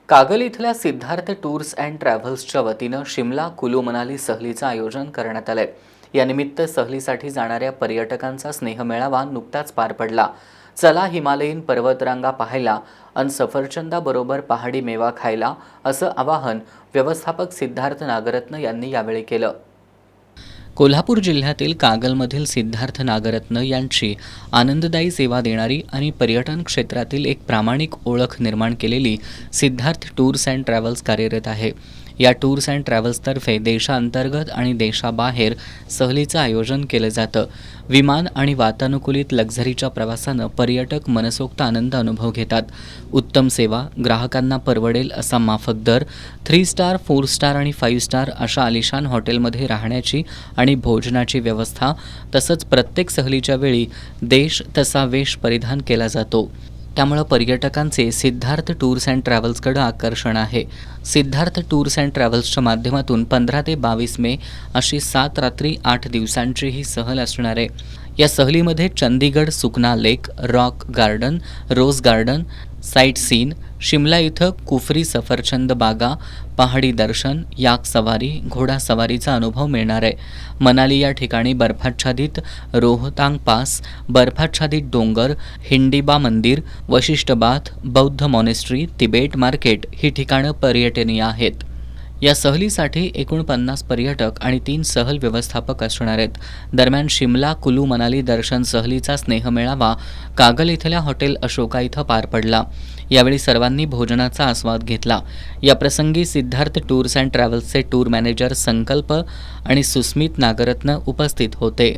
कागल इथल्या Siddharth tours and ट्रॅव्हल्सच्या वतीनं शिमला कुलू मनाली सहलीचं आयोजन करण्यात आलंय। यानिमित्त सहलीसाठी जाणाऱ्या पर्यटकांचा स्नेहमेळावा नुकताच पार पडला। चला हिमालयीन पर्वतरांगा पाहायला अन सफरचंदाबरोबर पहाडी मेवा खायला असं आवाहन व्यवस्थापक सिद्धार्थ नागरत्न यांनी यावेळी केलं। कोल्हापूर जिल्ह्यातील कागलमधील सिद्धार्थ नागरत्न यांची आनंददायी सेवा देणारी आणि पर्यटन क्षेत्रातील एक प्रामाणिक ओळख निर्माण केलेली सिद्धार्थ टूर्स अँड ट्रॅव्हल्स कार्यरत आहे। या टूर्स अँड ट्रॅव्हल्सतर्फे देशांतर्गत आणि देशाबाहेर सहलीचं आयोजन केलं जातं। विमान आणि वातानुकूलित लक्झरीच्या प्रवासानं पर्यटक मनसोक्त आनंद अनुभव घेतात। उत्तम सेवा, ग्राहकांना परवडेल असा माफक दर, 3 स्टार, 4 स्टार आणि 5 स्टार अशा आलिशान हॉटेलमध्ये राहण्याची आणि भोजनाची व्यवस्था, तसंच प्रत्येक सहलीच्या वेळी देश तसा वेश परिधान केला जातो। त्यामुळे पर्यटकांचे सिद्धार्थ टूर्स अँड ट्रॅव्हल्सकडे आकर्षण आहे। सिद्धार्थ टूर्स अँड ट्रॅव्हल्सच्या माध्यमातून 15 ते 22 मे अशी 7 रात्री 8 दिवसांची ही सहल असणार आहे। या सहलीमध्ये Chandigarh Sukhna lake, rock garden, rose garden, sight seen, Shimla इथं कुफरी सफरचंद बागा, पहाडी दर्शन, याक सवारी, घोडा सवारीचा अनुभव मिळणार आहे। मनाली या ठिकाणी बर्फाच्छादित रोहतांग पास, बर्फाच्छादित डोंगर, हिंडीबा मंदिर, वशिष्ठ बाथ, बौद्ध मॉनेस्ट्री, तिबेट मार्केट ही ठिकाणं पर्यटनीय आहेत। या सहलीसाठी एकूण 50 पर्यटक आणि 3 सहल व्यवस्थापक असणार आहेत। दरम्यान शिमला कुलू मनाली दर्शन सहलीचा स्नेहमेळावा कागल इथल्या हॉटेल अशोका इथं पार पडला। यावेळी सर्वांनी भोजनाचा आस्वाद घेतला। या प्रसंगी सिद्धार्थ टूर्स अँड ट्रॅव्हल्सचे टूर मॅनेजर संकल्प आणि सुस्मित नागरत्न उपस्थित होते।